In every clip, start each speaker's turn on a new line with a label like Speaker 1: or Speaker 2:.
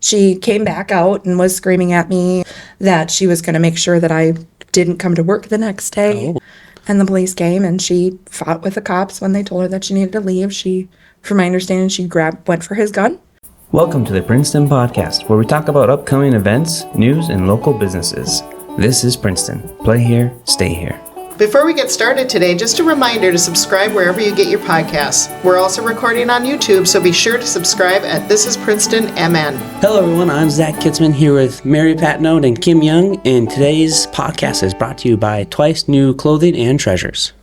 Speaker 1: she came back out and was screaming at me that she was going to make sure that I didn't come to work the next day. Oh. And the police came and she fought with the cops when they told her that she needed to leave. From my understanding, she went for his gun.
Speaker 2: Welcome to the Princeton Podcast, where we talk about upcoming events, news, and local businesses. This is Princeton. Play here, stay here.
Speaker 3: Before we get started today, just a reminder to subscribe wherever you get your podcasts. We're also recording on YouTube, so be sure to subscribe at This is Princeton MN.
Speaker 4: Hello everyone, I'm Zach Kitzman here with Mary Patnode and Kim Young, and today's podcast is brought to you by Twice New Clothing and Treasures.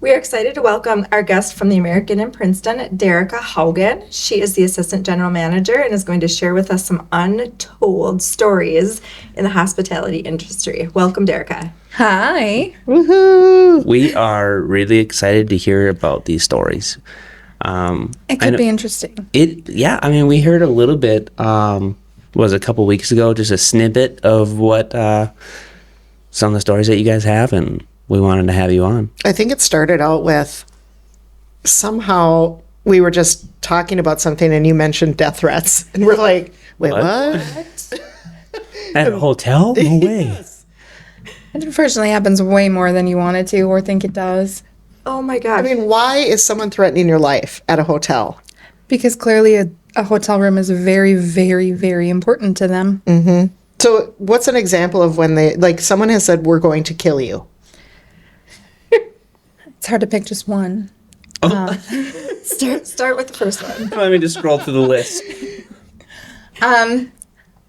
Speaker 5: We are excited to welcome our guest from the AmericInn in Princeton, Derica Haugen. She is the Assistant General Manager and is going to share with us some untold stories in the hospitality industry. Welcome, Derica.
Speaker 1: Hi.
Speaker 4: Woohoo! We are really excited to hear about these stories.
Speaker 1: It could be interesting.
Speaker 4: We heard a little bit, was a couple weeks ago, just a snippet of what some of the stories that you guys have, and we wanted to have you on.
Speaker 3: I think it started out with somehow we were just talking about something and you mentioned death threats. And we're like, wait, what?
Speaker 4: At a hotel? No way.
Speaker 3: Yes.
Speaker 1: It unfortunately happens way more than you want it to or think it does.
Speaker 5: Oh my gosh.
Speaker 3: I mean, why is someone threatening your life at a hotel?
Speaker 1: Because clearly a hotel room is very, very, very important to them.
Speaker 3: Mm-hmm. So what's an example of when someone has said, we're going to kill you?
Speaker 1: It's hard to pick just one.
Speaker 5: Start with the first one.
Speaker 4: Let me just scroll through the list.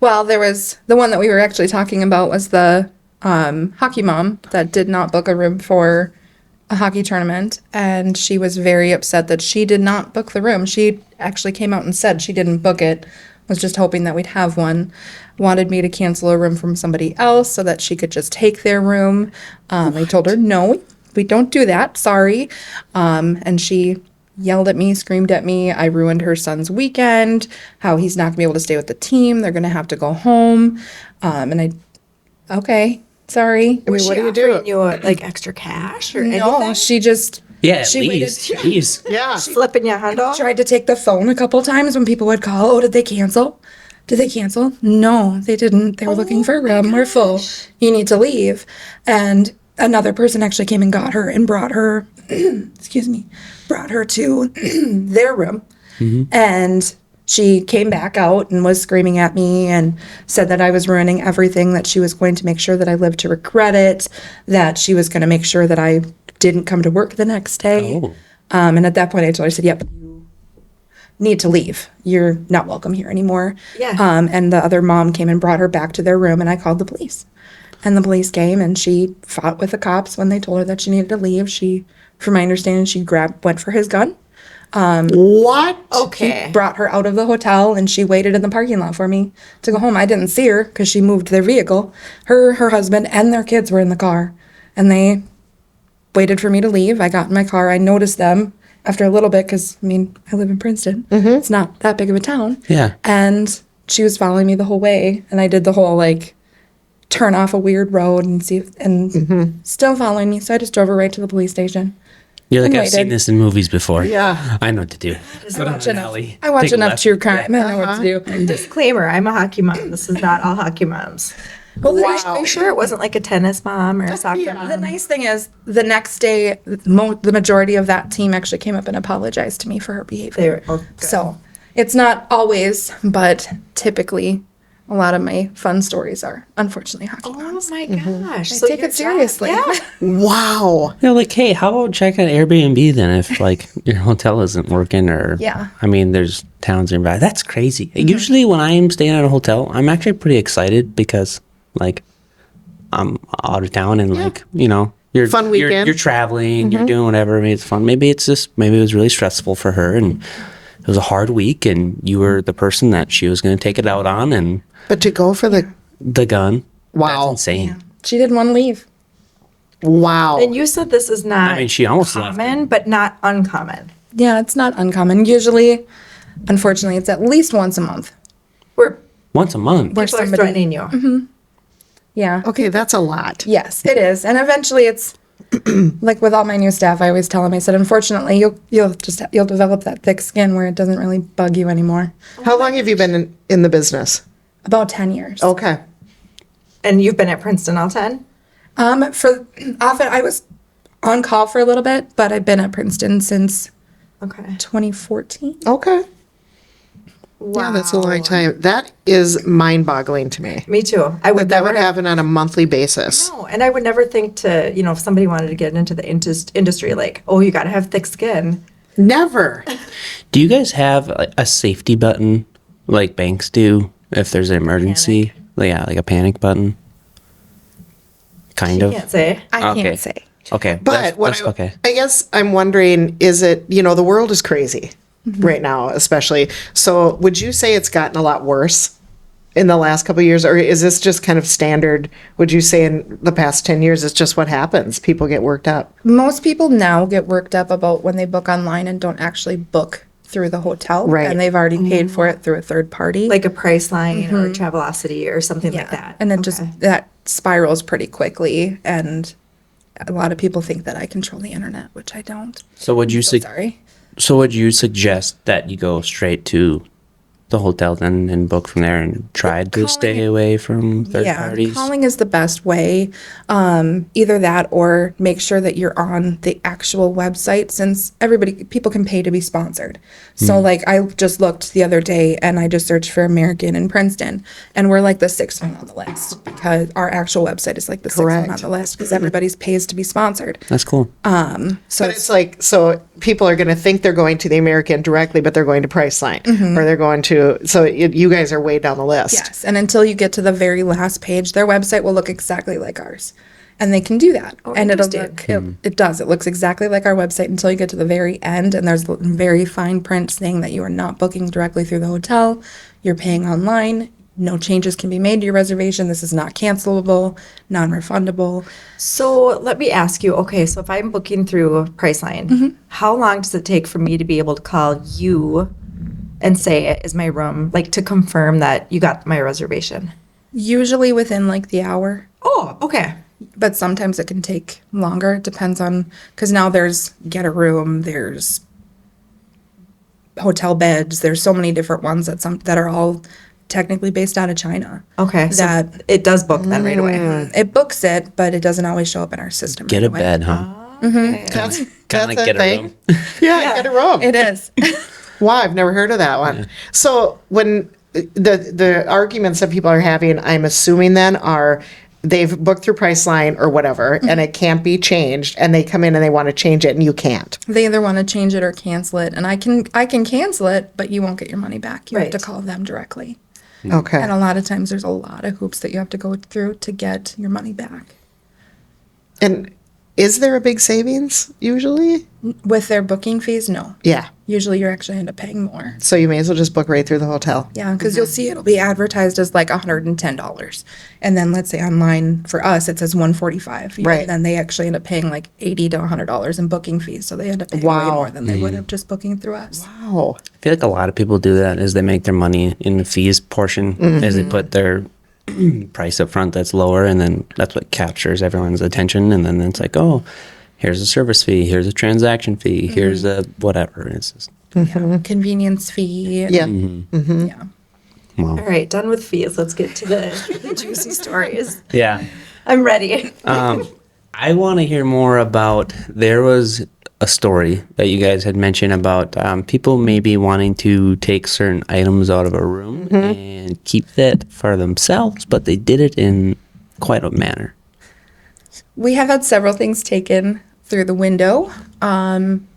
Speaker 1: Well, there was the one that we were actually talking about was the hockey mom that did not book a room for a hockey tournament, and she was very upset that she did not book the room. She actually came out and said she didn't book it, was just hoping that we'd have one, wanted me to cancel a room from somebody else so that she could just take their room. I told her, no, we don't do that, sorry. And she yelled at me, screamed at me. I ruined her son's weekend, how he's not going to be able to stay with the team. They're going to have to go home. Okay, sorry.
Speaker 5: Was
Speaker 3: what
Speaker 5: she
Speaker 3: do you do?
Speaker 5: offering you extra cash or anything?
Speaker 1: No, she just...
Speaker 4: Yeah, at
Speaker 1: she
Speaker 4: least.
Speaker 1: waited.
Speaker 4: Jeez.
Speaker 3: Yeah.
Speaker 5: Flipping your hand off?
Speaker 1: Tried to take the phone a couple times when people would call. Oh, did they cancel? Did they cancel? No, they didn't. They were looking for a room. We're full. You need to leave. And another person actually came and got her and brought her, brought her to their room. Mm-hmm. And she came back out and was screaming at me and said that I was ruining everything, that she was going to make sure that I lived to regret it, that she was going to make sure that I didn't come to work the next day. Oh. And at that point I told her, I said, yep, you need to leave. You're not welcome here anymore.
Speaker 5: Yeah.
Speaker 1: And the other mom came and brought her back to their room, and I called the police. And the police came and she fought with the cops when they told her that she needed to leave. From my understanding, she went for his gun.
Speaker 3: What?
Speaker 5: Okay.
Speaker 1: He brought her out of the hotel and she waited in the parking lot for me to go home. I didn't see her because she moved their vehicle. Her husband and their kids were in the car, and they waited for me to leave. I got in my car. I noticed them after a little bit because, I live in Princeton. Mm-hmm. It's not that big of a town.
Speaker 4: Yeah.
Speaker 1: And she was following me the whole way, and I did the whole, turn off a weird road and see still following me. So I just drove her right to the police station.
Speaker 4: You're like, I've seen this in movies before.
Speaker 3: Yeah.
Speaker 4: I know what to do.
Speaker 1: I watch enough true crime. I know what to do.
Speaker 5: Disclaimer, I'm a hockey mom. This is not all hockey moms.
Speaker 1: Well,
Speaker 5: Are you sure it wasn't like a tennis mom or a soccer mom?
Speaker 1: The nice thing is, the next day, the majority of that team actually came up and apologized to me for her behavior. So it's not always, but typically, a lot of my fun stories are, unfortunately, hockey moms.
Speaker 5: Oh my gosh.
Speaker 1: I take it seriously.
Speaker 5: Yeah.
Speaker 3: Wow.
Speaker 4: They're like, hey, how about check out Airbnb then if your hotel isn't working or...
Speaker 1: Yeah.
Speaker 4: There's towns nearby. That's crazy. Mm-hmm. Usually when I am staying at a hotel, I'm actually pretty excited because I'm out of town and you're
Speaker 3: fun weekend.
Speaker 4: You're traveling, you're doing whatever. It's fun. Maybe it was really stressful for her and it was a hard week and you were the person that she was going to take it out on.
Speaker 3: But to go for
Speaker 4: the gun.
Speaker 3: Wow.
Speaker 4: That's insane.
Speaker 1: Yeah. She didn't want to leave.
Speaker 3: Wow.
Speaker 5: And you said this is not
Speaker 4: she almost
Speaker 5: common, but not uncommon.
Speaker 1: Yeah, it's not uncommon. Usually, unfortunately, it's at least once a month.
Speaker 4: Once a month?
Speaker 5: People are threatening you.
Speaker 1: Mm-hmm. Yeah.
Speaker 3: Okay, that's a lot.
Speaker 1: Yes, it is. And eventually it's, with all my new staff, I always tell them, I said, unfortunately, you'll develop that thick skin where it doesn't really bug you anymore.
Speaker 3: How long have you been in the business?
Speaker 1: About 10 years.
Speaker 3: Okay.
Speaker 5: And you've been at Princeton all 10?
Speaker 1: I was on call for a little bit, but I've been at Princeton since
Speaker 5: Okay.
Speaker 1: 2014.
Speaker 3: Okay.
Speaker 5: Wow.
Speaker 3: Yeah, that's a long time. That is mind-boggling to me.
Speaker 5: Me too. I would
Speaker 3: That
Speaker 5: never
Speaker 3: would happen on a monthly basis.
Speaker 5: No, and I would never think to, if somebody wanted to get into the industry, like, oh, you got to have thick skin.
Speaker 3: Never.
Speaker 4: Do you guys have a safety button like banks do if there's an emergency? Like a panic button? Kind of.
Speaker 5: Can't say.
Speaker 1: I
Speaker 4: Okay.
Speaker 1: can't say.
Speaker 4: Okay.
Speaker 3: But
Speaker 4: okay.
Speaker 3: I guess I'm wondering, is it, the world is crazy right now, especially. So would you say it's gotten a lot worse in the last couple of years, or is this just kind of standard? Would you say in the past 10 years, it's just what happens? People get worked up.
Speaker 1: Most people now get worked up about when they book online and don't actually book through the hotel.
Speaker 3: Right.
Speaker 1: And they've already paid for it through a third party.
Speaker 5: Like a Priceline or Travelocity or something like that.
Speaker 1: And then just that spirals pretty quickly. And a lot of people think that I control the internet, which I don't.
Speaker 4: So would you
Speaker 1: Sorry.
Speaker 4: So would you suggest that you go straight to the hotel then and book from there and try to stay away from third parties?
Speaker 1: Calling is the best way. Either that or make sure that you're on the actual website, since people can pay to be sponsored. So like I just looked the other day and I just searched for American in Princeton, and we're like the 6th one on the list because our actual website is like the 6th one on the list because everybody's pays to be sponsored.
Speaker 4: That's cool.
Speaker 1: So
Speaker 3: But it's like, so people are going to think they're going to the American directly, but they're going to Priceline, or they're going to, so you guys are way down the list.
Speaker 1: yes, and until you get to the very last page, their website will look exactly like ours. And they can do that. And it'll look, it does. It looks exactly like our website until you get to the very end. And there's very fine print saying that you are not booking directly through the hotel. You're paying online. No changes can be made to your reservation. This is not cancelable, non-refundable.
Speaker 5: So let me ask you, okay, so if I'm booking through Priceline, how long does it take for me to be able to call you and say, is my room, like to confirm that you got my reservation?
Speaker 1: Usually within like the hour.
Speaker 5: Oh, okay.
Speaker 1: But sometimes it can take longer. It depends on, because now there's get a room, there's hotel beds, there's so many different ones that are all technically based out of China.
Speaker 5: Okay, so
Speaker 1: That
Speaker 5: it does book then right away.
Speaker 1: it books it, but it doesn't always show up in our system.
Speaker 4: Get
Speaker 1: right
Speaker 4: a
Speaker 1: away.
Speaker 4: bed, huh?
Speaker 3: That's
Speaker 4: Kind of like
Speaker 3: a
Speaker 4: get a
Speaker 3: thing.
Speaker 4: room.
Speaker 3: Yeah, get a room.
Speaker 1: It is.
Speaker 3: Wow, I've never heard of that one. So when the arguments that people are having, I'm assuming then are they've booked through Priceline or whatever, and it can't be changed, and they come in and they want to change it, and you can't.
Speaker 1: They either want to change it or cancel it, and I can cancel it, but you won't get your money back. You have to
Speaker 5: Right.
Speaker 1: call them directly.
Speaker 3: Okay.
Speaker 1: And a lot of times there's a lot of hoops that you have to go through to get your money back.
Speaker 3: And is there a big savings usually?
Speaker 1: With their booking fees, no.
Speaker 3: Yeah.
Speaker 1: Usually you're actually end up paying more.
Speaker 3: So you may as well just book right through the hotel.
Speaker 1: Yeah, because you'll see it'll be advertised as like $110. And then let's say online for us it says $145.
Speaker 3: Right.
Speaker 1: And then they actually end up paying like $80 to $100 in booking fees. So they end up paying way
Speaker 3: Wow.
Speaker 1: more than they would have just booking through us.
Speaker 3: Oh.
Speaker 4: I feel like a lot of people do that is they make their money in the fees portion as they put their price up front that's lower, and then that's what captures everyone's attention, and then it's like, oh, here's a service fee, here's a transaction fee, here's a whatever. It's just,
Speaker 1: Convenience fee.
Speaker 3: Yeah.
Speaker 1: Yeah.
Speaker 5: All right, done with fees. Let's get to the juicy stories.
Speaker 4: yeah.
Speaker 5: I'm ready.
Speaker 4: I want to hear more about, there was a story that you guys had mentioned about people maybe wanting to take certain items out of a room and keep that for themselves, but they did it in quite a manner.
Speaker 1: We have had several things taken through the window. And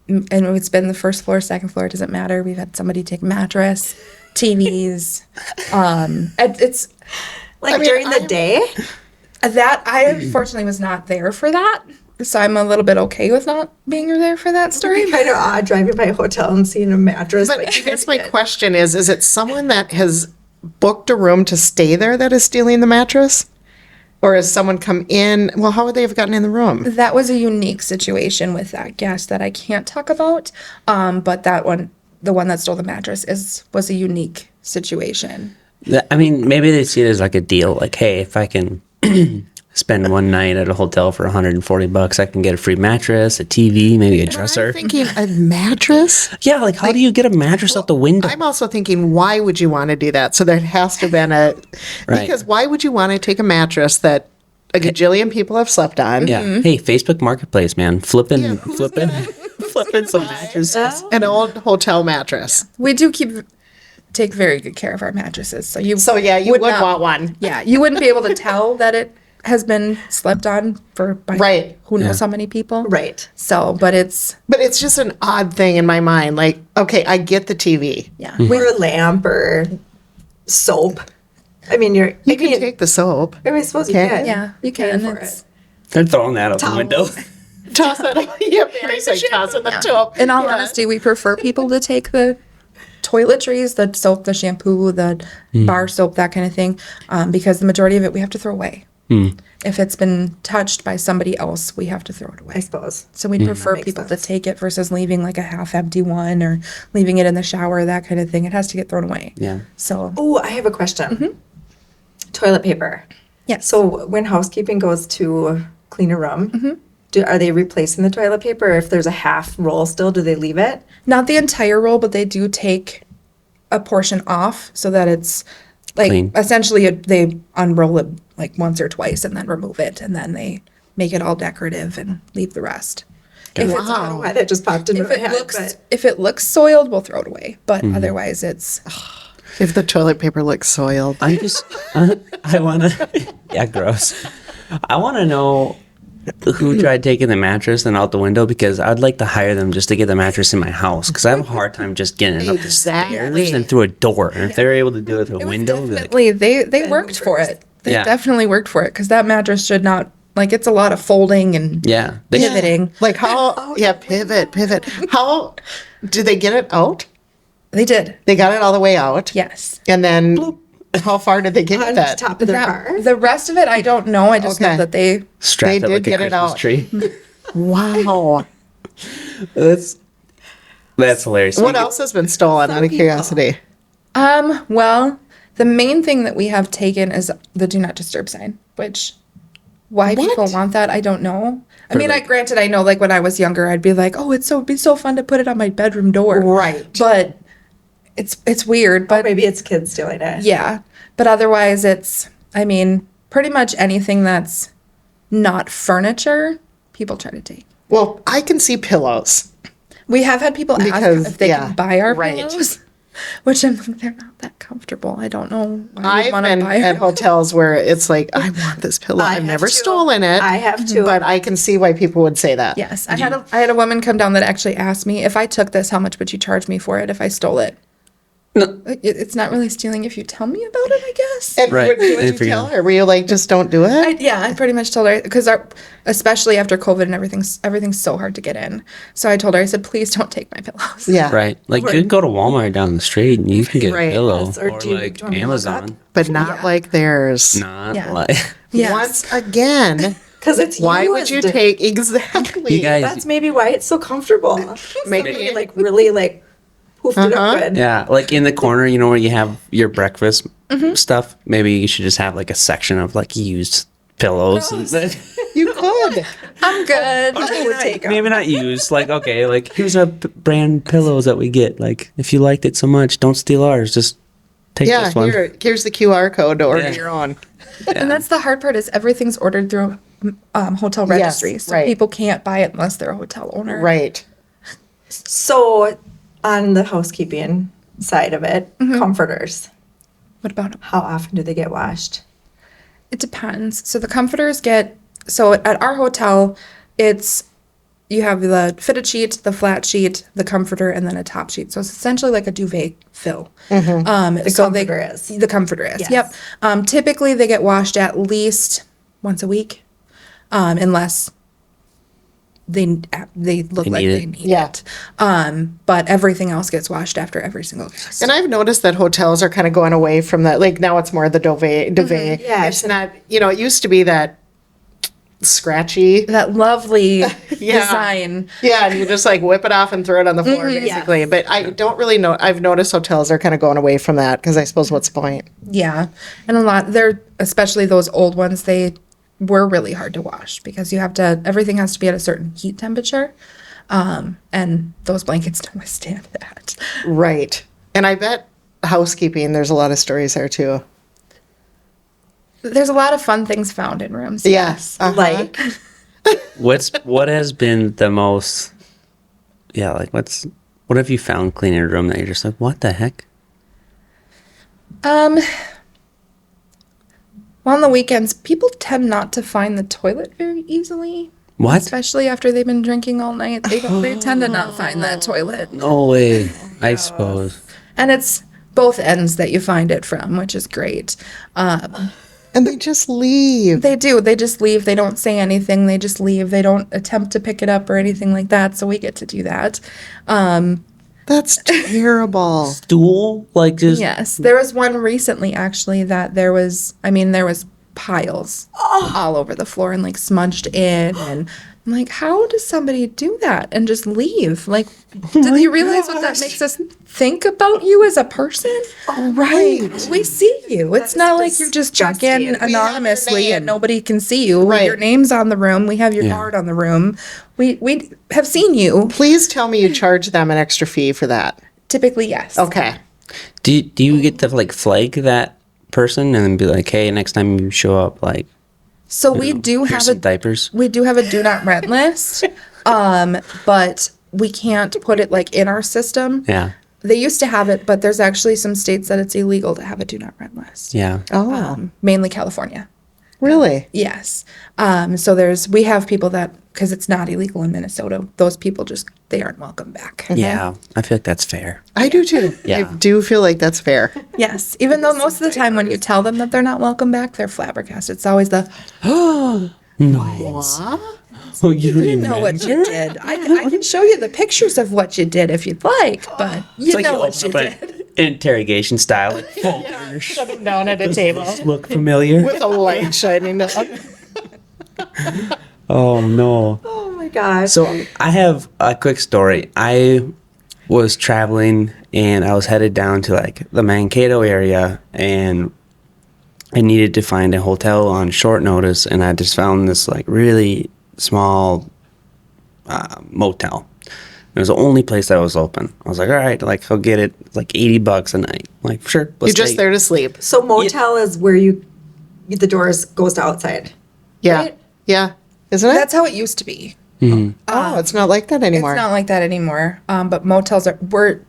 Speaker 1: it's been the first floor, second floor, it doesn't matter. We've had somebody take mattress, TVs. It's
Speaker 5: Like during the day?
Speaker 1: that I unfortunately was not there for that. So I'm a little bit okay with not being there for that story.
Speaker 5: Kind of odd driving by a hotel and seeing a mattress.
Speaker 3: But I guess my question is it someone that has booked a room to stay there that is stealing the mattress? Or has someone come in? Well, how would they have gotten in the room?
Speaker 1: That was a unique situation with that guest that I can't talk about. But that one, the one that stole the mattress, was a unique situation.
Speaker 4: I mean, maybe they see it as like a deal, like, hey, if I can spend one night at a hotel for $140. I can get a free mattress, a TV, maybe a dresser.
Speaker 3: I'm thinking a mattress.
Speaker 4: Yeah, like how do you get a mattress out the window?
Speaker 3: I'm also thinking, why would you want to do that? So there has to have been a
Speaker 4: Right.
Speaker 3: because why would you want to take a mattress that a gajillion people have slept on?
Speaker 4: Yeah. Hey, Facebook Marketplace, man, flipping some mattresses.
Speaker 3: An old hotel mattress.
Speaker 1: We do take very good care of our mattresses. So you
Speaker 3: You would
Speaker 1: not-
Speaker 3: want one.
Speaker 1: Yeah, you wouldn't be able to tell that it has been slept on by
Speaker 3: Right.
Speaker 1: who knows how many people.
Speaker 5: Right.
Speaker 1: So, but it's
Speaker 3: But it's just an odd thing in my mind. Like, okay, I get the TV.
Speaker 1: yeah.
Speaker 5: Or a lamp or soap. I mean,
Speaker 3: You can take the soap.
Speaker 5: I suppose you
Speaker 3: Okay.
Speaker 5: can.
Speaker 1: Yeah, you
Speaker 5: Pay
Speaker 1: can.
Speaker 5: for
Speaker 1: It's-
Speaker 4: They're throwing that out the window.
Speaker 3: Toss it. Yeah, basically toss it in the tub.
Speaker 1: In all honesty, we prefer people to take the toiletries, the soap, the shampoo, the bar soap, that kind of thing, because the majority of it we have to throw away. If it's been touched by somebody else, we have to throw it
Speaker 5: I
Speaker 1: away.
Speaker 5: suppose.
Speaker 1: So we prefer
Speaker 5: makes
Speaker 1: people
Speaker 5: sense.
Speaker 1: to take it versus leaving like a half-empty one or leaving it in the shower, that kind of thing. It has to get thrown away.
Speaker 4: Yeah.
Speaker 1: So
Speaker 5: Oh, I have a question. Toilet paper.
Speaker 1: yes.
Speaker 5: So when housekeeping goes to clean a room, are they replacing the toilet paper? Or if there's a half roll still, do they leave it?
Speaker 1: Not the entire roll, but they do take a portion off so that it's like
Speaker 4: Clean.
Speaker 1: essentially they unroll it like once or twice and then remove it and then they make it all decorative and leave the rest. If
Speaker 5: I don't know why that just popped into
Speaker 1: If
Speaker 5: my
Speaker 1: it
Speaker 5: head.
Speaker 1: looks
Speaker 5: But
Speaker 1: if it looks soiled, we'll throw it away. But otherwise, it's
Speaker 3: If the toilet paper looks soiled.
Speaker 4: I'm just, I want to, yeah, gross. I want to know who tried taking the mattress and out the window because I'd like to hire them just to get the mattress in my house because I have a hard time just getting it up the stairs
Speaker 3: Exactly.
Speaker 4: and through a door. And if they're able to do it through a window, they'd be like,
Speaker 1: definitely they worked for it. They
Speaker 4: Yeah.
Speaker 1: definitely worked for it because that mattress should not like it's a lot of folding and
Speaker 4: yeah, they
Speaker 1: pivoting.
Speaker 3: Like how? Yeah, pivot. How did they get it out?
Speaker 1: They did,
Speaker 3: They got it all the way out.
Speaker 1: yes.
Speaker 3: And then how far did they get
Speaker 5: on
Speaker 3: that?
Speaker 5: top of their car.
Speaker 1: The rest of it, I don't know. I just know
Speaker 3: Okay.
Speaker 1: that they
Speaker 4: strapped
Speaker 3: They
Speaker 4: it
Speaker 3: did
Speaker 4: like a
Speaker 3: get it
Speaker 4: Christmas
Speaker 3: out.
Speaker 4: tree.
Speaker 3: Wow.
Speaker 4: That's hilarious.
Speaker 3: What else has been stolen out of curiosity?
Speaker 1: Well, the main thing that we have taken is the do not disturb sign, which why people want that, I don't know. I mean,
Speaker 4: like-
Speaker 1: granted, I know like when I was younger, I'd be like, oh, it'd be so fun to put it on my bedroom door.
Speaker 3: Right.
Speaker 1: But it's weird, but
Speaker 5: Maybe it's kids doing it.
Speaker 1: yeah. But otherwise I mean, pretty much anything that's not furniture, people try to take.
Speaker 3: Well, I can see pillows.
Speaker 1: We have had people ask
Speaker 3: Because,
Speaker 1: if they
Speaker 3: yeah,
Speaker 1: can buy our
Speaker 3: right.
Speaker 1: pillows, which I'm like, they're not that comfortable. I don't know why you
Speaker 3: I've
Speaker 1: want to
Speaker 3: been
Speaker 1: buy
Speaker 3: at
Speaker 1: them.
Speaker 3: hotels where it's like, I want this pillow. I've
Speaker 5: have
Speaker 3: never
Speaker 5: to.
Speaker 3: stolen it.
Speaker 5: I have to.
Speaker 3: But I can see why people would say that.
Speaker 1: Yes, I had a woman come down that actually asked me if I took this, how much would you charge me for it if I stole it?
Speaker 4: No.
Speaker 1: It's not really stealing if you tell me about it, I guess.
Speaker 3: And
Speaker 4: Right.
Speaker 3: what did
Speaker 4: And
Speaker 3: you
Speaker 4: if you're
Speaker 3: tell
Speaker 4: gonna-
Speaker 3: her? Were you like, just don't do it?
Speaker 1: I pretty much told her because especially after COVID and everything's so hard to get in. So I told her, I said, please don't take my pillows.
Speaker 3: Yeah.
Speaker 4: Right. Like you can go to Walmart down the street and you can get
Speaker 3: Right.
Speaker 4: a pillow.
Speaker 5: Yes, or
Speaker 4: Or
Speaker 5: do you-
Speaker 4: like
Speaker 5: do you want me to look up?
Speaker 4: Amazon.
Speaker 3: But not like theirs.
Speaker 4: Not
Speaker 1: Yeah.
Speaker 4: like
Speaker 1: Yes.
Speaker 3: Once again,
Speaker 5: Because it's
Speaker 3: why would you
Speaker 5: used.
Speaker 3: take exactly?
Speaker 4: you guys.
Speaker 5: That's maybe why it's so comfortable.
Speaker 3: Maybe.
Speaker 5: Somebody like really like poofed it up good.
Speaker 4: Yeah, like in the corner, you know, where you have your breakfast stuff. Maybe you should just have like a section of like used pillows.
Speaker 3: You could.
Speaker 1: I'm good.
Speaker 5: I would take 'em.
Speaker 4: Maybe not used. Like, okay, like here's our brand pillows that we get. Like, if you liked it so much, don't steal ours. Just take
Speaker 3: Yeah,
Speaker 4: this one.
Speaker 3: here's the QR code to order
Speaker 4: Yeah.
Speaker 3: your own.
Speaker 1: And that's the hard part is everything's ordered through hotel registry. So
Speaker 3: right.
Speaker 1: people can't buy it unless they're a hotel owner.
Speaker 3: Right.
Speaker 5: So on the housekeeping side of it, comforters.
Speaker 1: What about them?
Speaker 5: How often do they get washed?
Speaker 1: It depends. So the comforters so at our hotel, you have the fitted sheet, the flat sheet, the comforter, and then a top sheet. So it's essentially like a duvet fill. The
Speaker 5: comforter is.
Speaker 1: The comforter is.
Speaker 5: Yes.
Speaker 1: Yep. Typically they get washed at least once a week, unless they look like
Speaker 4: need
Speaker 1: they
Speaker 4: it.
Speaker 1: need
Speaker 3: Yeah.
Speaker 1: it. But everything else gets washed after every single guest.
Speaker 3: And I've noticed that hotels are kind of going away from that. Like now it's more the duvet.
Speaker 5: Yeah,
Speaker 3: It's not, it used to be that scratchy.
Speaker 1: That lovely
Speaker 3: Yeah.
Speaker 1: design.
Speaker 3: Yeah, and you just like whip it off and throw it on the floor basically. But I don't really know. I've noticed hotels are kind of going away from that because I suppose what's the point?
Speaker 1: Yeah, and they're especially those old ones. They were really hard to wash because everything has to be at a certain heat temperature. And those blankets don't withstand that.
Speaker 3: Right. And I bet housekeeping, there's a lot of stories there too.
Speaker 1: There's a lot of fun things found in rooms.
Speaker 3: Yes.
Speaker 5: Like,
Speaker 4: What has been the most? Yeah, like what have you found cleaning a room that you're just like, what the heck?
Speaker 1: Well, on the weekends, people tend not to find the toilet very easily.
Speaker 4: What?
Speaker 1: Especially after they've been drinking all night. They tend to not find that toilet.
Speaker 4: No way. I suppose.
Speaker 1: And it's both ends that you find it from, which is great.
Speaker 3: And they just leave.
Speaker 1: They do. They just leave. They don't say anything. They just leave. They don't attempt to pick it up or anything like that. So we get to do that.
Speaker 3: That's terrible.
Speaker 4: Stool? Like just.
Speaker 1: Yes. There was one recently, actually, that there was piles all over the floor and like smudged in. And I'm like, how does somebody do that and just leave? Like, do you realize what that makes us think about you as a person?
Speaker 3: Oh, right.
Speaker 1: Like, we see you. It's not like you're just checking anonymously and nobody can see you.
Speaker 3: Right.
Speaker 1: Your name's on the room. We have your
Speaker 4: Yeah.
Speaker 1: card on the room. We have seen you.
Speaker 3: Please tell me you charge them an extra fee for that.
Speaker 1: Typically, yes.
Speaker 3: Okay.
Speaker 4: Do you get to like flag that person and then be like, hey, next time you show up, like,
Speaker 1: So we do
Speaker 4: here's
Speaker 1: have
Speaker 4: some diapers?
Speaker 1: We do have a do not rent list, but we can't put it like in our system.
Speaker 4: Yeah.
Speaker 1: They used to have it, but there's actually some states that it's illegal to have a do not rent list.
Speaker 4: Yeah.
Speaker 3: Oh,
Speaker 1: Mainly California.
Speaker 3: really?
Speaker 1: Yes. So we have people that, because it's not illegal in Minnesota, those people they aren't welcome back.
Speaker 4: Yeah. I feel like that's fair.
Speaker 3: I do too.
Speaker 4: Yeah.
Speaker 3: I do feel like that's fair.
Speaker 1: Yes. Even though most of the time when you tell them that they're not welcome back, they're flabbergasted. It's always the,
Speaker 4: Oh, you
Speaker 1: you know what you did. I can show you the pictures of what you did if you'd like, but you know what you did.
Speaker 4: Interrogation style. Like, folders.
Speaker 3: Sitting down at a table
Speaker 4: Look familiar?
Speaker 3: with a light shining down.
Speaker 4: Oh, no.
Speaker 5: oh my gosh.
Speaker 4: So I have a quick story. I was traveling and I was headed down to like the Mankato area and I needed to find a hotel on short notice and I just found this like really small motel. It was the only place that was open. I was like, all right, like I'll get it. It's like $80 a night. I'm like, sure.
Speaker 3: You're just there to sleep.
Speaker 5: So motel is where the doors goes to outside.
Speaker 3: Yeah.
Speaker 5: Right?
Speaker 3: Yeah. Isn't it?
Speaker 1: That's how it used to be.
Speaker 3: Oh, it's not like that anymore.
Speaker 1: It's not like that anymore. But motels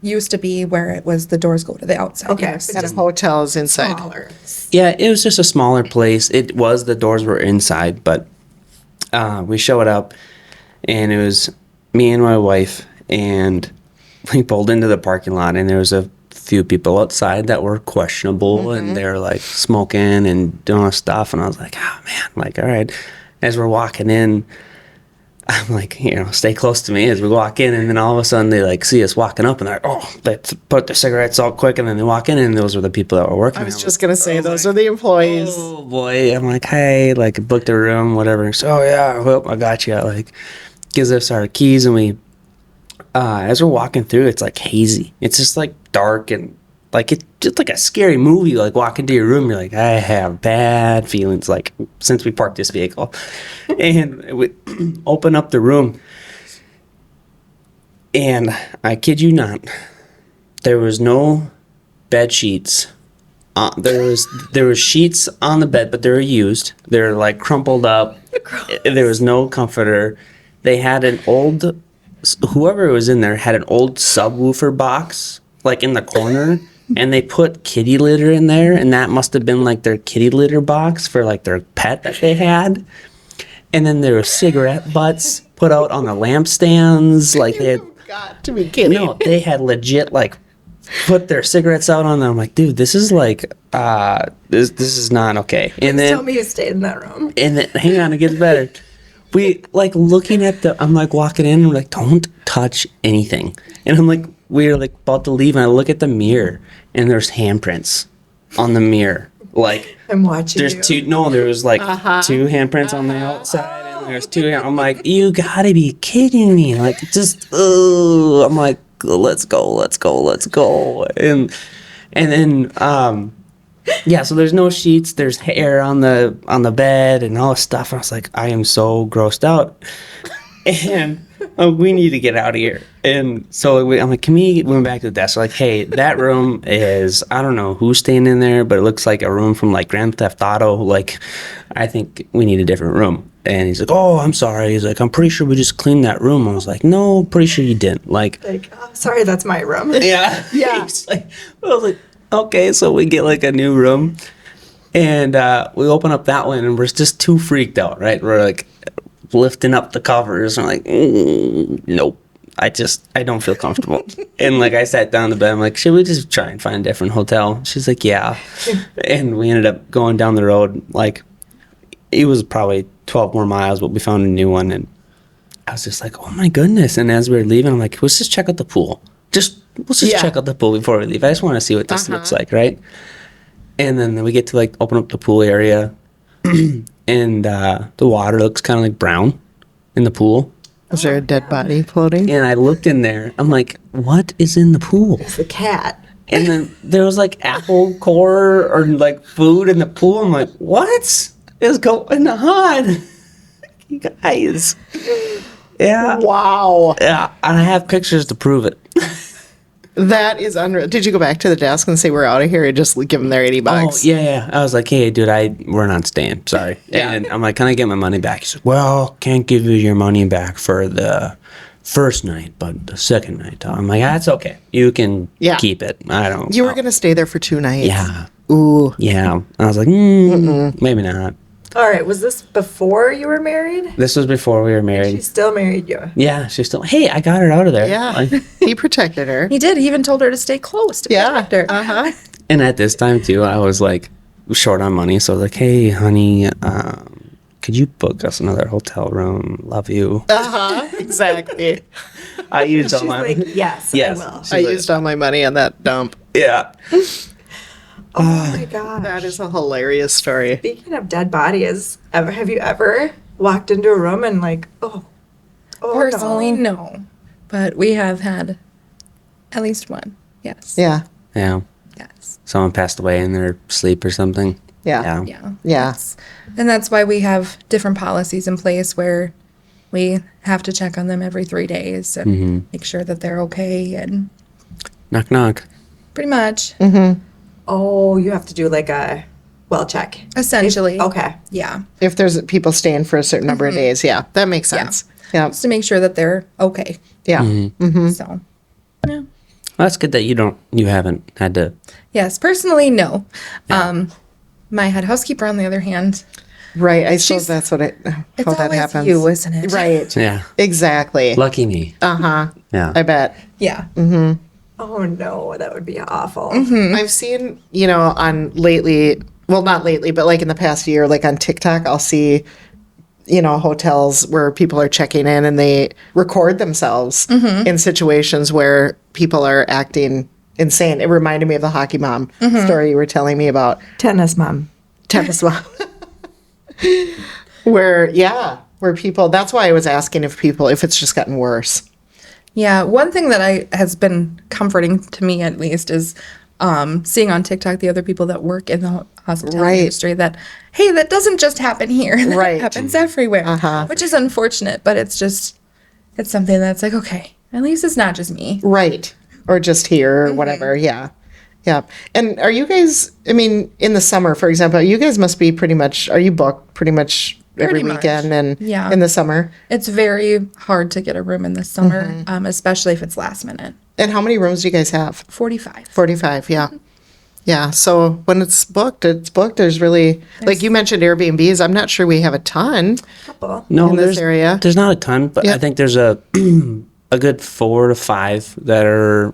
Speaker 1: used to be where it was the doors go to the outside.
Speaker 5: Okay.
Speaker 1: Yes.
Speaker 3: And a hotel is inside.
Speaker 5: Smaller.
Speaker 4: Yeah, it was just a smaller place. The doors were inside, but we showed up and it was me and my wife and we pulled into the parking lot and there was a few people outside that were questionable and they were like smoking and doing stuff and I was like, oh man, like, all right. As we're walking in, I'm like, stay close to me as we walk in and then all of a sudden they like see us walking up and they're like, oh, they put their cigarettes out quick and then they walk in and those were the people that were working.
Speaker 3: I was just going to say, those are the employees.
Speaker 4: Oh boy, I'm like, hey, like booked a room, whatever. So, oh yeah, well, I got you. Like, gives us our keys and we, as we're walking through, it's like hazy. It's just like dark and like it's just like a scary movie. Like walk into your room, you're like, I have bad feelings. Like since we parked this vehicle, and we open up the room, and I kid you not, there was no bed sheets. There was sheets on the bed, but they were used. They're like crumpled up. There was no comforter. They had whoever was in there had an old subwoofer box like in the corner and they put kitty litter in there and that must have been like their kitty litter box for like their pet that they had. And then there were cigarette butts put out on the lampstands. Like they had,
Speaker 3: Got to be kidding.
Speaker 4: no, they had legit like put their cigarettes out on them. I'm like, dude, this is like this is not okay. And then
Speaker 5: Tell me you stayed in that room.
Speaker 4: and then, hang on, it gets better. We like looking at I'm like walking in and we're like, don't touch anything. And I'm like, we're like about to leave and I look at the mirror and there's handprints on the mirrr. Like
Speaker 5: I'm watching
Speaker 4: there's
Speaker 5: you.
Speaker 4: there was like two handprints on the outside and there's two. I'm like, you gotta be kidding me. Like just, I'm like, let's go. And then, Yeah, so there's no sheets, there's hair on the bed and all this stuff. And I was like, I am so grossed out. And we need to get out of here. And so I'm like, we went back to the desk. We're like, hey, that room is, I don't know who's staying in there, but it looks like a room from like Grand Theft Auto. Like, I think we need a different room. And he's like, oh, I'm sorry. He's like, I'm pretty sure we just cleaned that room. I was like, no, pretty sure you didn't. Like,
Speaker 5: Oh, sorry, that's my room.
Speaker 4: yeah.
Speaker 3: Yeah.
Speaker 4: He's like, I was like, okay, so we get like a new room. And we open up that one and we're just too freaked out, right? We're like lifting up the covers and we're like, nope. I don't feel comfortable. And like I sat down in the bed, I'm like, should we just try and find a different hotel? She's like, yeah. And we ended up going down the road. Like, it was probably 12 more miles, but we found a new one. And I was just like, oh my goodness. And as we were leaving, I'm like, let's just check out the pool. Let's just check out the pool before we leave. I just want to see what this looks like, right? And then we get to like open up the pool area. And the water looks kind of like brown in the pool.
Speaker 3: Is there a dead body floating?
Speaker 4: And I looked in there. I'm like, what is in the pool?
Speaker 5: It's the cat.
Speaker 4: And then there was like apple core or like food in the pool. I'm like, what is going on? You guys. Yeah.
Speaker 3: Wow.
Speaker 4: Yeah. And I have pictures to prove it.
Speaker 3: That is unreal. Did you go back to the desk and say we're out of here or just give them their $80?
Speaker 4: Oh, yeah. I was like, hey, dude, we're not staying. Sorry.
Speaker 3: Yeah.
Speaker 4: And I'm like, can I get my money back? He's like, well, can't give you your money back for the first night, but the second night. I'm like, that's okay. You can keep it. I don't.
Speaker 3: You were going to stay there for 2 nights.
Speaker 4: Yeah.
Speaker 3: Ooh.
Speaker 4: Yeah. And I was like, maybe not.
Speaker 5: All right, was this before you were married?
Speaker 4: This was before we were married.
Speaker 5: She still married you.
Speaker 4: Yeah, she's still. Hey, I got her out of there.
Speaker 3: Yeah.
Speaker 4: Like,
Speaker 3: He protected her.
Speaker 1: He did. He even told her to stay close to protect her.
Speaker 3: Uh-huh.
Speaker 4: and at this time too, I was like short on money, so I was like, "Hey, honey, could you book us another hotel room? Love you."
Speaker 3: Uh-huh. Exactly.
Speaker 4: I used all
Speaker 5: She's
Speaker 4: my.
Speaker 5: like, yes,
Speaker 4: Yes.
Speaker 5: I will.
Speaker 3: I used all my money on that dump.
Speaker 4: Yeah.
Speaker 5: Oh my gosh.
Speaker 3: That is a hilarious story.
Speaker 5: Speaking of dead bodies, have you ever walked into a room and like, oh
Speaker 1: Personally, no. But we have had at least one. Yes.
Speaker 3: Yeah.
Speaker 4: Yeah.
Speaker 1: Yes.
Speaker 4: Someone passed away in their sleep or something.
Speaker 3: Yeah.
Speaker 4: Yeah.
Speaker 1: Yeah.
Speaker 3: Yeah.
Speaker 1: And that's why we have different policies in place where we have to check on them every 3 days and make sure that they're okay and
Speaker 4: Knock knock.
Speaker 1: pretty much.
Speaker 5: Oh, you have to do like a well check.
Speaker 1: Essentially.
Speaker 5: Okay.
Speaker 1: Yeah.
Speaker 3: If there's people staying for a certain number of days, yeah, that makes sense. Yeah.
Speaker 1: Just to make sure that they're okay.
Speaker 3: Yeah.
Speaker 1: So, yeah.
Speaker 4: Well, that's good that you haven't had to.
Speaker 1: Yes. Personally, no. My head housekeeper, on the other hand,
Speaker 3: Right. I suppose
Speaker 1: She's-
Speaker 3: that's what
Speaker 1: it's
Speaker 3: how that
Speaker 1: always
Speaker 3: happens.
Speaker 1: you, isn't it?
Speaker 3: Right.
Speaker 4: Yeah.
Speaker 3: Exactly.
Speaker 4: Lucky me.
Speaker 3: Uh-huh.
Speaker 4: Yeah.
Speaker 3: I bet.
Speaker 1: Yeah.
Speaker 5: Oh no, that would be awful.
Speaker 3: I've seen, on lately, well, not lately, but like in the past year, like on TikTok, I'll see, hotels where people are checking in and they record themselves in situations where people are acting insane. It reminded me of the hockey mom story you were telling me about.
Speaker 5: Tennis mom.
Speaker 3: Tennis mom. where people, that's why I was asking if it's just gotten worse.
Speaker 1: Yeah, one thing that has been comforting to me at least is seeing on TikTok the other people that work in the hospitality
Speaker 3: Right.
Speaker 1: industry that, hey, that doesn't just happen here. That
Speaker 3: Right.
Speaker 1: happens everywhere, which is unfortunate, but it's something that's like, okay, at least it's not just me.
Speaker 3: Right. Or just here or whatever. Yeah. Yeah. And are you guys, in the summer, for example, you guys must be are you booked pretty much every
Speaker 1: Pretty much.
Speaker 3: weekend and
Speaker 1: Yeah.
Speaker 3: in the summer?
Speaker 1: It's very hard to get a room in the summer, especially if it's last minute.
Speaker 3: And how many rooms do you guys have?
Speaker 1: 45.
Speaker 3: 45. Yeah. Yeah. So when it's booked, There's really, like you mentioned Airbnbs. I'm not sure we have a ton.
Speaker 5: Couple.
Speaker 4: No,
Speaker 3: in this
Speaker 4: there's
Speaker 3: area.
Speaker 4: There's not a ton, but
Speaker 3: Yeah.
Speaker 4: I think there's a good 4 to 5 that are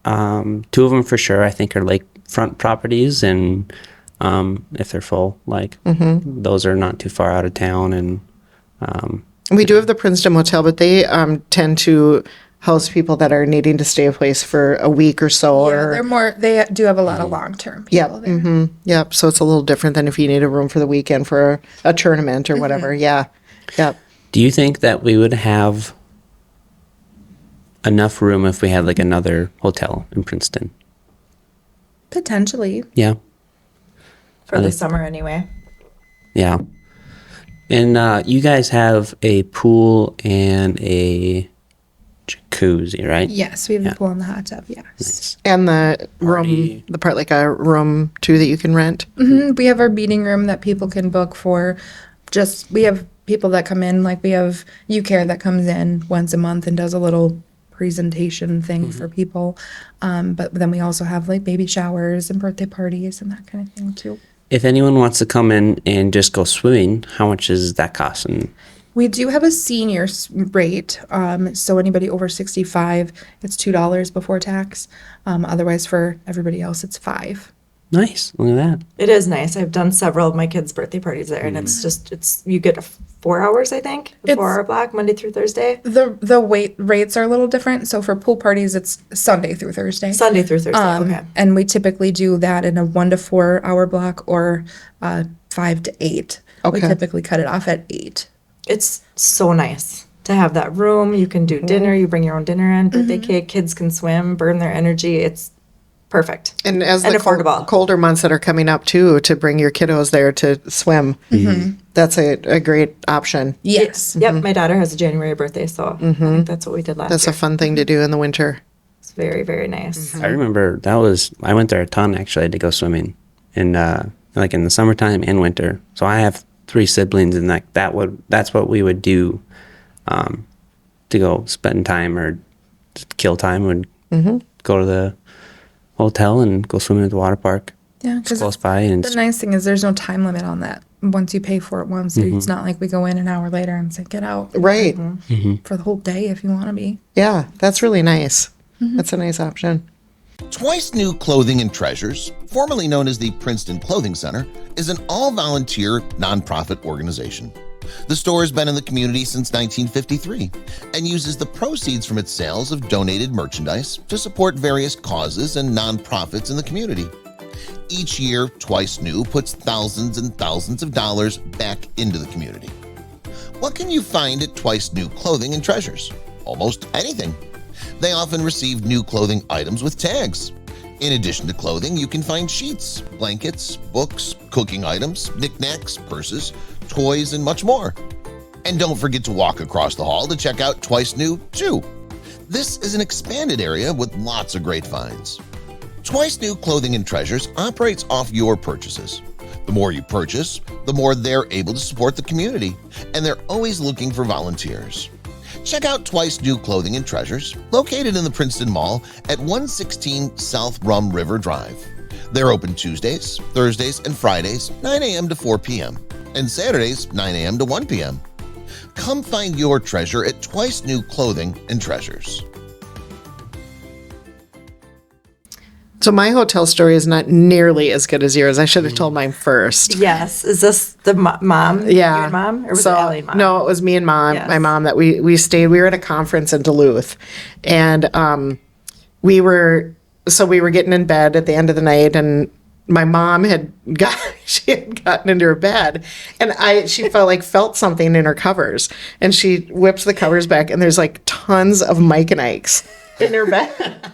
Speaker 4: 2 of them for sure. I think are lakefront properties, and if they're full, those are not too far out of town. And
Speaker 3: We do have the Princeton Hotel, but they tend to house people that are needing to stay a place for a week or so.
Speaker 1: They do have a lot of long-term people
Speaker 3: Yep.
Speaker 1: there.
Speaker 3: Yep. So it's a little different than if you need a room for the weekend for a tournament or whatever. Yeah. Yep.
Speaker 4: do you think that we would have enough room if we had another hotel in Princeton?
Speaker 1: Potentially.
Speaker 4: Yeah.
Speaker 5: for the summer anyway.
Speaker 4: Yeah. And you guys have a pool and a jacuzzi, right?
Speaker 1: Yes, we have
Speaker 4: Yeah.
Speaker 1: the pool and the hot tub. Yes.
Speaker 4: Nice.
Speaker 3: And the
Speaker 4: Party.
Speaker 3: room, the part like a room too that you can rent.
Speaker 1: We have our meeting room that people can book for. We have people that come in, like we have UCare that comes in once a month and does a little presentation thing for people. But then we also have like baby showers and birthday parties and that kind of thing too.
Speaker 4: If anyone wants to come in and just go swimming, how much is that costing?
Speaker 1: We do have a senior rate. So anybody over 65, it's $2 before tax. Otherwise, for everybody else, it's $5.
Speaker 4: Nice. Look at that.
Speaker 5: It is nice. I've done several of my kids' birthday parties there, and it's you get 4 hours, I think, the
Speaker 1: It's-
Speaker 5: 4-hour block, Monday through Thursday.
Speaker 1: The weight rates are a little different. So for pool parties, it's Sunday through Thursday.
Speaker 5: Sunday through Thursday. Okay.
Speaker 1: And we typically do that in a 1 to 4 hour block or 5 to 8. We
Speaker 3: Okay.
Speaker 1: typically cut it off at 8.
Speaker 5: It's so nice to have that room. You can do dinner. You bring your own dinner in, birthday cake. Kids can swim, burn their energy. It's perfect.
Speaker 3: And as
Speaker 5: And
Speaker 3: the
Speaker 5: affordable.
Speaker 3: colder months that are coming up too, to bring your kiddos there to swim, that's a great option.
Speaker 1: Yes.
Speaker 5: Yep. My daughter has a January birthday, so I think that's what we did last
Speaker 3: That's
Speaker 5: year.
Speaker 3: a fun thing to do in the winter.
Speaker 5: It's very, very nice.
Speaker 4: I remember I went there a ton actually to go swimming in like in the summertime and winter. So I have 3 siblings and that's what we would do to go spend time or just kill time. Would go to the hotel and go swimming at the water park.
Speaker 1: Yeah,
Speaker 4: It's
Speaker 1: because
Speaker 4: close by and
Speaker 1: the nice thing is there's no time limit on that. Once you pay for it once, it's not like we go in an hour later and say, get out
Speaker 3: Right.
Speaker 1: for the whole day if you want to be.
Speaker 3: Yeah, that's really nice. That's a nice option.
Speaker 6: Twice New Clothing and Treasures, formerly known as the Princeton Clothing Center, is an all-volunteer nonprofit organization. The store has been in the community since 1953 and uses the proceeds from its sales of donated merchandise to support various causes and nonprofits in the community. Each year, Twice New puts thousands and thousands of dollars back into the community. What can you find at Twice New Clothing and Treasures? Almost anything. They often receive new clothing items with tags. In addition to clothing, you can find sheets, blankets, books, cooking items, knickknacks, purses, toys, and much more. And don't forget to walk across the hall to check out Twice New, too. This is an expanded area with lots of great finds. Twice New Clothing and Treasures operates off your purchases. The more you purchase, the more they're able to support the community, and they're always looking for volunteers. Check out Twice New Clothing and Treasures, located in the Princeton Mall at 116 South Rum River Drive. They're open Tuesdays, Thursdays, and Fridays, 9 a.m. to 4 p.m., and Saturdays, 9 a.m. to 1 p.m. Come find your treasure at Twice New Clothing and Treasures.
Speaker 3: So my hotel story is not nearly as good as yours. I should have told mine first.
Speaker 5: Yes. Is this the mom?
Speaker 3: Yeah.
Speaker 5: Your mom? Or was
Speaker 3: So,
Speaker 5: it Allie mom?
Speaker 3: No, it was me and mom,
Speaker 5: Yes.
Speaker 3: my mom that we stayed. We were at a conference in Duluth, and we were getting in bed at the end of the night, and my mom had gotten into her bed, and she felt something in her covers, and she whips the covers back, and there's like tons of Mike and Ike's in her bed.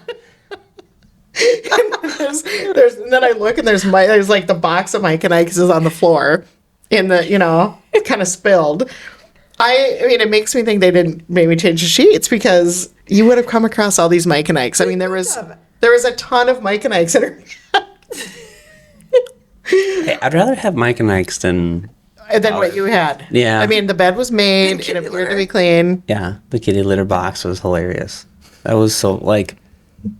Speaker 3: And then I look and there's like the box of Mike and Ike's is on the floor in the, kind of spilled. I mean, it makes me think they didn't maybe change the sheets because you would have come across all these Mike and Ike's. I mean, there was a ton of Mike and Ike's in her
Speaker 4: Hey, I'd rather have Mike and Ike's than
Speaker 3: what you had.
Speaker 4: Yeah.
Speaker 3: I mean, the bed was made. It appeared to be clean.
Speaker 4: the kitty litter box was hilarious. That was so like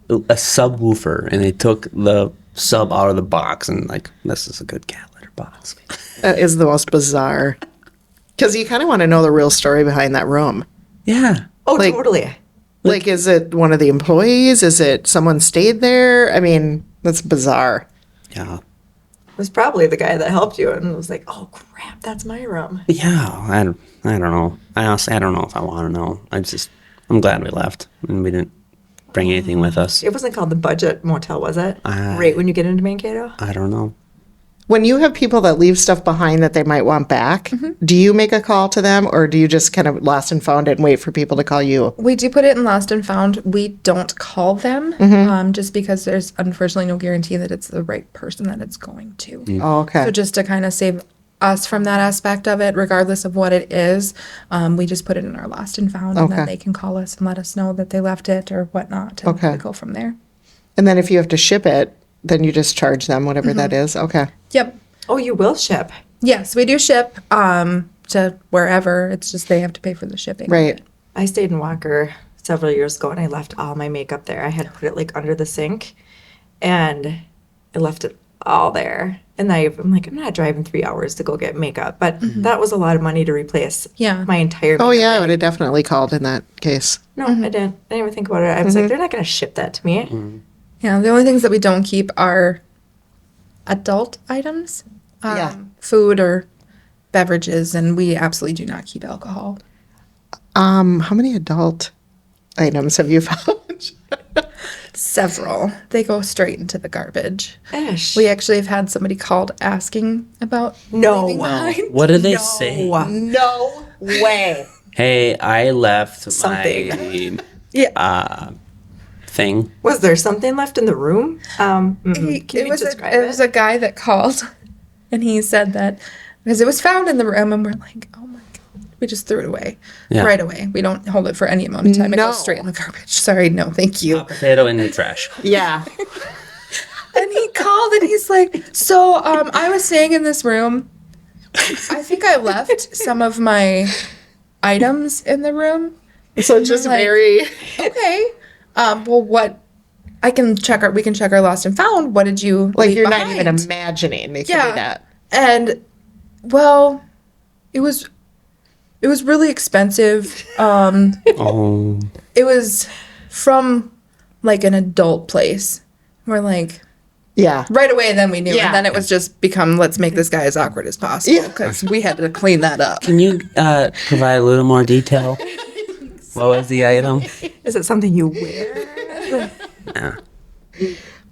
Speaker 4: a subwoofer, and they took the sub out of the box and like, this is a good cat litter box.
Speaker 3: That is the most bizarre. Because you kind of want to know the real story behind that room.
Speaker 4: Yeah.
Speaker 5: Oh,
Speaker 3: like-
Speaker 5: totally.
Speaker 3: Like, is it one of the employees? Is it someone stayed there? I mean, that's bizarre.
Speaker 4: Yeah.
Speaker 5: It was probably the guy that helped you and was like, oh, crap, that's my room.
Speaker 4: Yeah. I don't know. I don't know if I want to know. I'm glad we left and we didn't bring anything with us.
Speaker 5: It wasn't called the budget motel, was it? Right when you get into Mankato?
Speaker 4: I don't know.
Speaker 3: When you have people that leave stuff behind that they might want back, do you make a call to them or do you just kind of lost and found it and wait for people to call you?
Speaker 1: We do put it in lost and found. We don't call them just because there's unfortunately no guarantee that it's the right person that it's going to.
Speaker 3: Oh, okay.
Speaker 1: So just to kind of save us from that aspect of it, regardless of what it is, we just put it in our lost and found, and
Speaker 3: Okay.
Speaker 1: then they can call us and let us know that they left it or whatnot, and
Speaker 3: Okay.
Speaker 1: we go from there.
Speaker 3: And then if you have to ship it, then you just charge them whatever that is. Okay.
Speaker 1: Yep.
Speaker 5: Oh, you will ship.
Speaker 1: Yes, we do ship to wherever. It's just they have to pay for the shipping.
Speaker 3: Right.
Speaker 5: I stayed in Walker several years ago and I left all my makeup there. I had put it like under the sink and I left it all there. And I'm like, I'm not driving 3 hours to go get makeup. But that was a lot of money to replace
Speaker 1: Yeah.
Speaker 5: my entire
Speaker 3: Oh,
Speaker 5: makeup
Speaker 3: yeah, I
Speaker 5: bag.
Speaker 3: would have definitely called in that case.
Speaker 5: No, I didn't. I didn't even think about it. I was like, they're not going to ship that to me.
Speaker 1: Yeah, the only things that we don't keep are adult items,
Speaker 3: Yeah.
Speaker 1: food or beverages, and we absolutely do not keep alcohol.
Speaker 3: How many adult items have you found?
Speaker 1: Several. They go straight into the garbage.
Speaker 5: Ish.
Speaker 1: We actually have had somebody called asking about
Speaker 5: No.
Speaker 1: leaving behind.
Speaker 4: What do they say?
Speaker 3: No way.
Speaker 4: Hey, I left
Speaker 5: Something.
Speaker 4: my
Speaker 1: Yeah.
Speaker 4: thing.
Speaker 5: Was there something left in the room? Can
Speaker 1: It
Speaker 5: you
Speaker 1: was
Speaker 5: describe
Speaker 1: it was a guy that called, and he said that because it was found in the room, and we're like, oh my god, we just threw it away
Speaker 4: Yeah.
Speaker 1: right away. We don't hold it for any amount of time. It
Speaker 3: No.
Speaker 1: goes straight in the garbage. Sorry, no, thank you.
Speaker 4: Potato in the trash.
Speaker 3: Yeah.
Speaker 1: And he called, and he's like, so I was staying in this room. I think I left some of my items in the room.
Speaker 3: So just
Speaker 1: like-
Speaker 3: very.
Speaker 1: Okay. Well, what? We can check our lost and found. What did you
Speaker 3: Like
Speaker 1: leave
Speaker 3: you're
Speaker 1: behind?
Speaker 3: not even imagining they could do that.
Speaker 1: And well, it was really expensive.
Speaker 4: Oh.
Speaker 1: It was from like an adult place. We're like
Speaker 3: Yeah.
Speaker 1: right away. Then we knew,
Speaker 3: Yeah.
Speaker 1: and then it was just become let's make this guy as awkward as possible because we had to clean that up.
Speaker 4: Can you provide a little more detail? What was the item?
Speaker 5: Is it something you wear?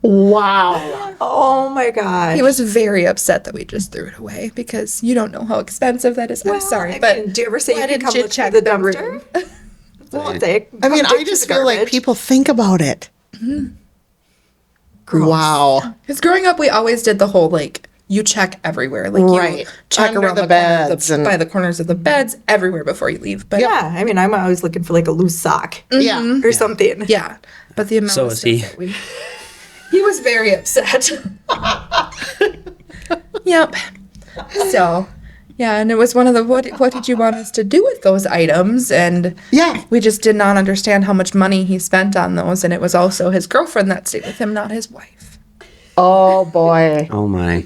Speaker 3: Wow.
Speaker 5: Oh my god.
Speaker 1: He was very upset that we just threw it away because you don't know how expensive that is. I'm sorry, but
Speaker 5: do you ever say
Speaker 1: why
Speaker 5: you can
Speaker 1: didn't
Speaker 5: come
Speaker 1: you
Speaker 5: look
Speaker 1: check
Speaker 5: through the
Speaker 1: the
Speaker 5: dumpster?
Speaker 1: room?
Speaker 5: That's what I'll say.
Speaker 3: I mean,
Speaker 5: Come
Speaker 3: I
Speaker 5: dig
Speaker 3: just
Speaker 5: through the
Speaker 3: feel like
Speaker 5: garbage.
Speaker 3: people think about it.
Speaker 5: Gross.
Speaker 3: Wow.
Speaker 1: Because growing up, we always did the whole like you check everywhere, like you
Speaker 3: Right.
Speaker 1: check
Speaker 3: Under
Speaker 1: around
Speaker 3: the
Speaker 1: the corners
Speaker 3: beds
Speaker 1: of
Speaker 3: and-
Speaker 1: by the corners of the beds, everywhere before you leave. But
Speaker 5: Yeah, I mean, I'm always looking for like a loose sock
Speaker 3: Yeah.
Speaker 5: or something.
Speaker 1: yeah, but the amount
Speaker 4: So
Speaker 1: of
Speaker 4: is
Speaker 1: stuff
Speaker 4: he.
Speaker 1: that he was very upset. Yep. So, yeah, and it was one of the what did you want us to do with those items? And
Speaker 3: Yeah.
Speaker 1: we just did not understand how much money he spent on those, and it was also his girlfriend that stayed with him, not his wife.
Speaker 3: Oh boy.
Speaker 4: Oh my.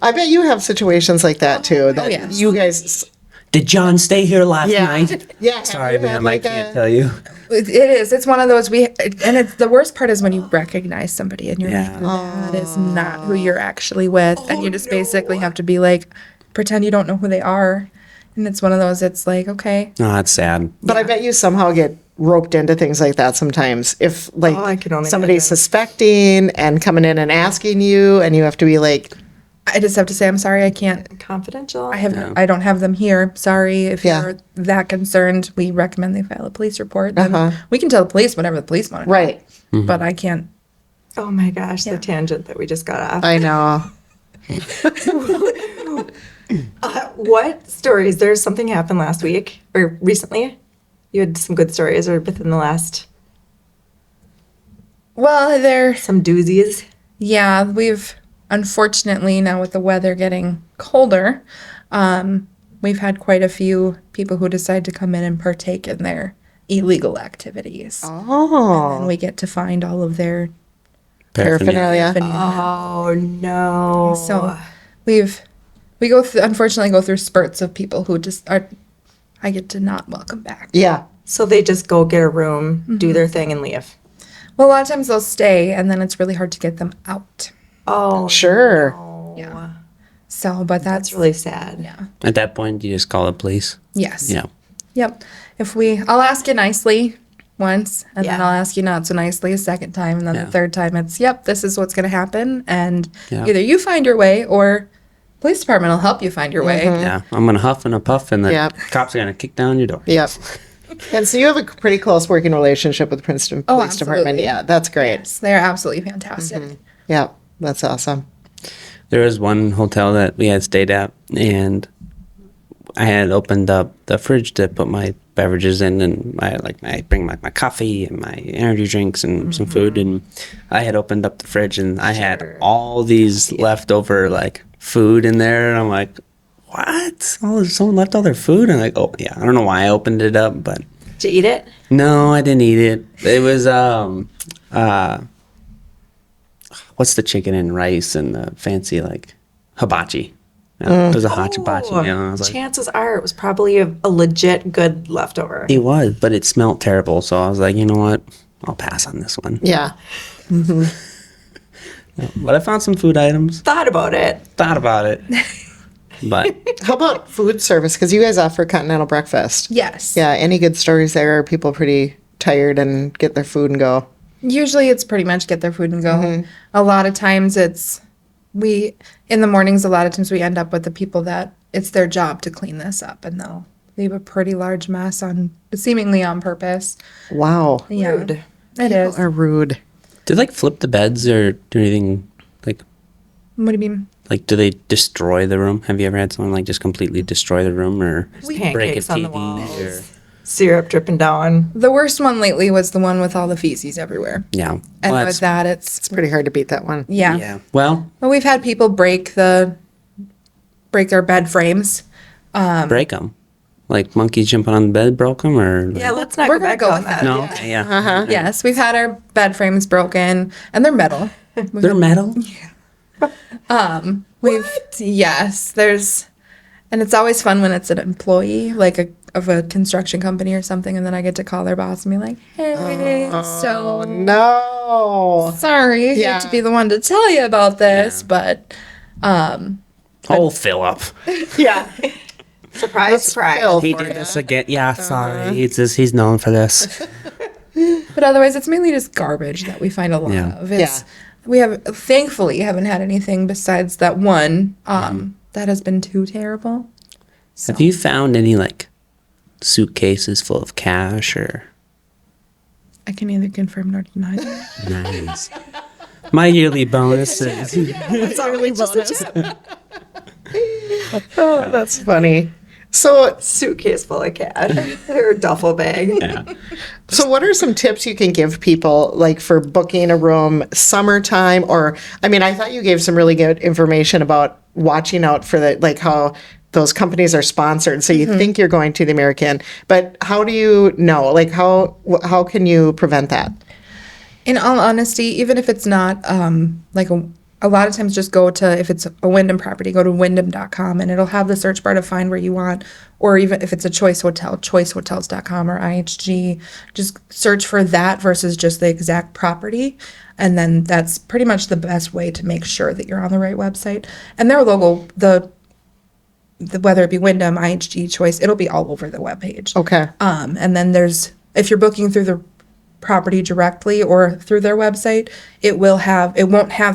Speaker 3: I bet you have situations like that too. That
Speaker 1: yes.
Speaker 3: you guys.
Speaker 4: Did John stay here last
Speaker 3: Yeah.
Speaker 4: night?
Speaker 3: Yeah.
Speaker 4: Sorry,
Speaker 3: have you had,
Speaker 4: ma'am, I
Speaker 3: like,
Speaker 4: can't
Speaker 3: a-
Speaker 4: tell you.
Speaker 1: It is. It's one of those and it's the worst part is when you recognize somebody and you're
Speaker 4: Yeah.
Speaker 1: like, that is not who you're actually with, and you just basically have to be like, pretend you don't know who they are, and it's one of those. It's like, okay,
Speaker 4: No, that's sad.
Speaker 3: But I bet you somehow get roped into things like that sometimes. If like
Speaker 5: Oh, I can only
Speaker 3: somebody's
Speaker 5: imagine.
Speaker 3: suspecting and coming in and asking you, and you have to be like,
Speaker 1: I just have to say, I'm sorry, I can't.
Speaker 5: Confidential.
Speaker 1: I don't have them here. Sorry, if
Speaker 3: Yeah.
Speaker 1: you're that concerned, we recommend they file a police report. Then
Speaker 3: Uh-huh.
Speaker 1: we can tell the police whatever the police want to know.
Speaker 3: right.
Speaker 1: But I can't.
Speaker 5: Oh my gosh,
Speaker 1: Yeah.
Speaker 5: the tangent that we just got off.
Speaker 3: I know.
Speaker 5: What stories? There's something happened last week or recently. You had some good stories, or within the last
Speaker 1: Well,
Speaker 5: some doozies.
Speaker 1: yeah, we've unfortunately now with the weather getting colder, we've had quite a few people who decide to come in and partake in their illegal activities.
Speaker 3: Oh.
Speaker 1: And we get to find all of their
Speaker 3: Paraphernalia.
Speaker 5: Oh no!
Speaker 1: So we unfortunately go through spurts of people who just are. I get to not welcome back.
Speaker 3: Yeah.
Speaker 5: So they just go get a room, do their thing, and leave.
Speaker 1: Well, a lot of times they'll stay, and then it's really hard to get them out.
Speaker 5: Oh,
Speaker 3: Sure.
Speaker 1: Yeah. So, but that's
Speaker 5: that's really sad.
Speaker 1: yeah.
Speaker 4: At that point, you just call the police.
Speaker 1: Yes.
Speaker 4: Yeah.
Speaker 1: Yep. I'll ask you nicely. once, and then
Speaker 5: Yeah.
Speaker 1: I'll ask you not so nicely a second time, and then
Speaker 4: Yeah.
Speaker 1: the third time it's, yep, this is what's going to happen, and
Speaker 4: Yeah.
Speaker 1: either you find your way or police department will help you find your way.
Speaker 4: Yeah, I'm gonna huff and a puff, and the
Speaker 3: Yep.
Speaker 4: cops are gonna kick down your door.
Speaker 3: Yep. And so you have a pretty close working relationship with Princeton
Speaker 1: Oh,
Speaker 3: Police Department.
Speaker 1: absolutely.
Speaker 3: Yeah, that's great.
Speaker 1: Yes, they're absolutely fantastic.
Speaker 3: Yeah, that's awesome.
Speaker 4: There was one hotel that we had stayed at, and I had opened up the fridge to put my beverages in, and I bring my coffee and my energy drinks and some food, and I had opened up the fridge, and I had all these leftover like food in there, and I'm like, what? Oh, someone left all their food? And I'm like, oh yeah, I don't know why I opened it up, but
Speaker 5: Did you eat it?
Speaker 4: no, I didn't eat it. It was what's the chicken and rice and the fancy like hibachi. Yeah, it was a hot hibachi. You know, I was like,
Speaker 5: Chances are it was probably a legit good leftover.
Speaker 4: it was, but it smelled terrible. So I was like, you know what? I'll pass on this one.
Speaker 3: Yeah.
Speaker 4: But I found some food items.
Speaker 5: Thought about it.
Speaker 4: Thought about it. But
Speaker 3: How about food service? Because you guys offer continental breakfast.
Speaker 1: Yes.
Speaker 3: Yeah, any good stories there? Are people pretty tired and get their food and go?
Speaker 1: Usually it's pretty much get their food and go. A lot of times in the mornings, a lot of times we end up with the people that it's their job to clean this up, and they'll leave a pretty large mess seemingly on purpose.
Speaker 3: Wow.
Speaker 1: Yeah,
Speaker 5: Rude.
Speaker 1: it is.
Speaker 3: Are rude.
Speaker 4: do they like flip the beds or do anything like
Speaker 1: What do you mean?
Speaker 4: do they destroy the room? Have you ever had someone like just completely destroy the room or break a
Speaker 5: Pancakes on the
Speaker 4: TV
Speaker 5: walls.
Speaker 4: or
Speaker 5: Syrup dripping down.
Speaker 1: The worst one lately was the one with all the feces everywhere.
Speaker 4: yeah.
Speaker 1: And
Speaker 4: Well,
Speaker 1: with that, it's
Speaker 3: It's pretty hard to beat that one.
Speaker 1: yeah.
Speaker 4: yeah. Well,
Speaker 1: But we've had people break their bed frames.
Speaker 4: break them. Like monkeys jumping on the bed broke them or like,
Speaker 5: Yeah, let's not
Speaker 1: We're
Speaker 5: go
Speaker 1: gonna
Speaker 5: back
Speaker 1: go
Speaker 5: on
Speaker 1: with
Speaker 5: that.
Speaker 4: no? Okay, yeah.
Speaker 1: Yes, we've had our bed frames broken, and they're metal.
Speaker 4: They're metal.
Speaker 1: And it's always fun when it's an employee, like of a construction company or something, and then I get to call their boss and be like, "Hey, so
Speaker 3: No.
Speaker 1: sorry,
Speaker 3: Yeah.
Speaker 1: hate to be the one to tell you about this, but
Speaker 4: Oh, Philip.
Speaker 3: Yeah.
Speaker 5: Surprise, surprise.
Speaker 3: Phil
Speaker 4: He
Speaker 3: for
Speaker 4: did
Speaker 3: ya.
Speaker 4: this again. Yeah, sorry. He's known for this.
Speaker 1: but otherwise, it's mainly just garbage that we find a lot
Speaker 4: Yeah.
Speaker 1: of. It's we thankfully haven't had anything besides that one that has been too terrible.
Speaker 4: Have you found any like suitcases full of cash or?
Speaker 1: I can neither confirm nor deny that.
Speaker 4: Nice. My yearly bonus is
Speaker 3: Oh, that's funny. So,
Speaker 5: Suitcase full of cash or a duffel bag.
Speaker 4: yeah.
Speaker 3: so what are some tips you can give people, like for booking a room summertime? Or, I mean, I thought you gave some really good information about watching out for like how those companies are sponsored. So you think you're going to the American, but how do you know? Like, how can you prevent that?
Speaker 1: In all honesty, even if it's not like a lot of times just go to, if it's a Wyndham property, go to wyndham.com and it'll have the search bar to find where you want, or even if it's a choice hotel, choicehotels.com or IHG, just search for that versus just the exact property. And then that's pretty much the best way to make sure that you're on the right website. And their logo, the whether it be Wyndham, IHG, Choice, it'll be all over the webpage.
Speaker 3: Okay.
Speaker 1: And then if you're booking through the property directly or through their website, it won't have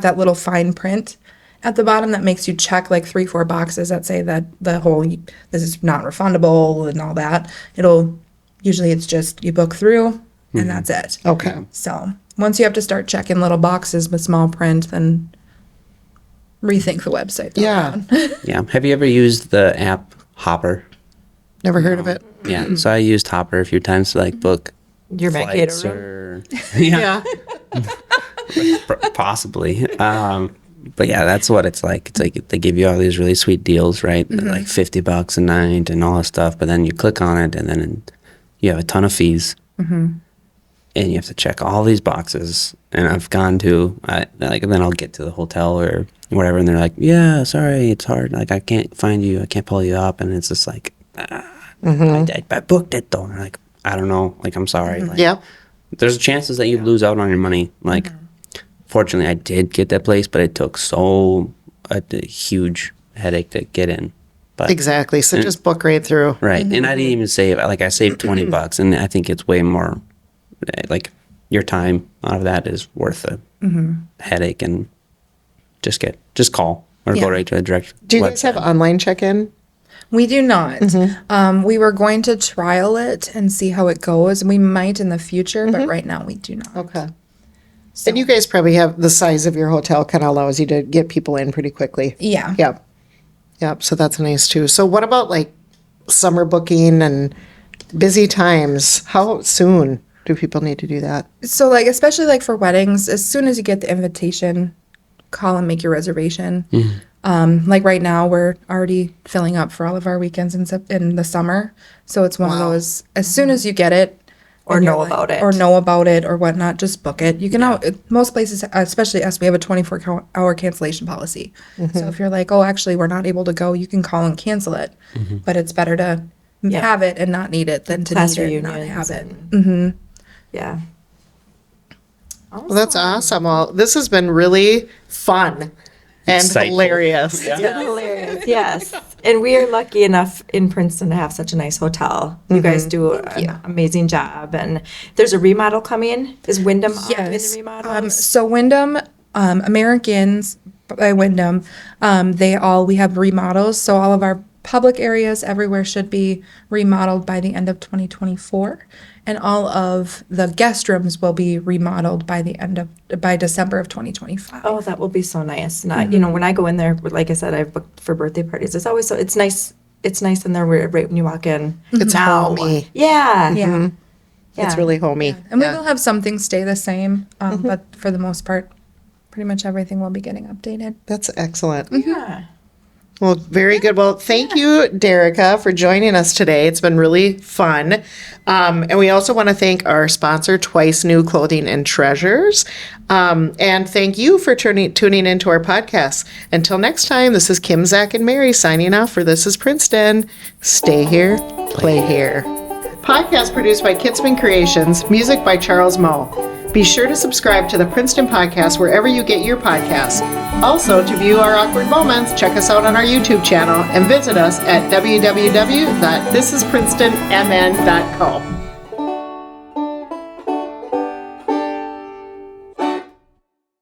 Speaker 1: that little fine print at the bottom that makes you check like 3-4 boxes that say that this is not refundable and all that. Usually it's just you book through and that's it.
Speaker 3: Okay.
Speaker 1: So once you have to start checking little boxes with small print, then rethink the website.
Speaker 3: Yeah.
Speaker 4: Yeah. Have you ever used the app Hopper?
Speaker 3: Never heard of it.
Speaker 4: Yeah. So I used Hopper a few times to like book
Speaker 5: Your Mankato
Speaker 4: flights
Speaker 5: room.
Speaker 4: or yeah, possibly. But yeah, that's what it's like. It's like they give you all these really sweet deals, right? Like $50 a night and all that stuff. But then you click on it, and then you have a ton of fees, and you have to check all these boxes. And I've gone to then I'll get to the hotel or whatever, and they're like, "Yeah, sorry, it's hard. Like I can't find you. I can't pull you up." And it's just like, I booked it though. And they're like, I don't know. Like I'm sorry. Like,
Speaker 3: Yep.
Speaker 4: there's chances that you lose out on your money. Like, fortunately, I did get that place, but it took a huge headache to get in. But
Speaker 3: Exactly. So just book right through.
Speaker 4: right, and I didn't even save. Like I saved $20, and I think it's way more like your time out of that is worth a headache, and just call or
Speaker 1: Yeah.
Speaker 4: go right to a direct
Speaker 3: Do you guys have online check-in?
Speaker 1: We do not. We were going to trial it and see how it goes. We might in the future, but right now we do not.
Speaker 3: Okay. And you guys probably have the size of your hotel kind of allows you to get people in pretty quickly.
Speaker 1: Yeah.
Speaker 3: Yep. Yep. So that's nice too. So what about like summer booking and busy times? How soon do people need to do that?
Speaker 1: So like, especially like for weddings, as soon as you get the invitation, call and make your reservation. Like right now, we're already filling up for all of our weekends in the summer. So it's one of those, as soon as you get it,
Speaker 5: Or
Speaker 1: and you're
Speaker 5: know about it.
Speaker 1: or know about it or whatnot, just book it. You can most places, especially us, we have a 24-hour cancellation policy. So if you're like, oh, actually, we're not able to go, you can call and cancel it. But it's better to have it and not need it than to
Speaker 5: Class
Speaker 1: need it and not
Speaker 5: reunions
Speaker 1: have it.
Speaker 5: Yeah.
Speaker 3: Well, that's awesome. Well, this has been really fun and
Speaker 4: Insightful.
Speaker 3: hilarious.
Speaker 5: Hilarious, yes. And we are lucky enough in Princeton to have such a nice hotel. You guys do an amazing job. And there's a remodel coming. Is Wyndham up in the remodels?
Speaker 1: So Wyndham, AmericInns by Wyndham, we have remodels. So all of our public areas everywhere should be remodeled by the end of 2024. And all of the guest rooms will be remodeled by December of 2025.
Speaker 5: Oh, that will be so nice. And when I go in there, like I said, I've booked for birthday parties. It's always it's nice. It's nice in there right when you walk in.
Speaker 3: It's homey.
Speaker 5: Yeah.
Speaker 1: Yeah.
Speaker 3: It's really homey.
Speaker 1: And we will have some things stay the same, but for the most part, pretty much everything will be getting updated.
Speaker 3: That's excellent.
Speaker 5: Yeah.
Speaker 3: Well, very good. Well, thank you, Derica, for joining us today. It's been really fun. And we also want to thank our sponsor, Twice New Clothing and Treasures. And thank you for tuning into our podcast. Until next time, this is Kim, Zach, and Mary signing off for This is Princeton. Stay here, play here. Podcast produced by Kitzman Creations. Music by Charles Moe. Be sure to subscribe to the Princeton Podcast wherever you get your podcasts. Also, to view our awkward moments, check us out on our YouTube channel and visit us at www.thisisprincetonmn.co.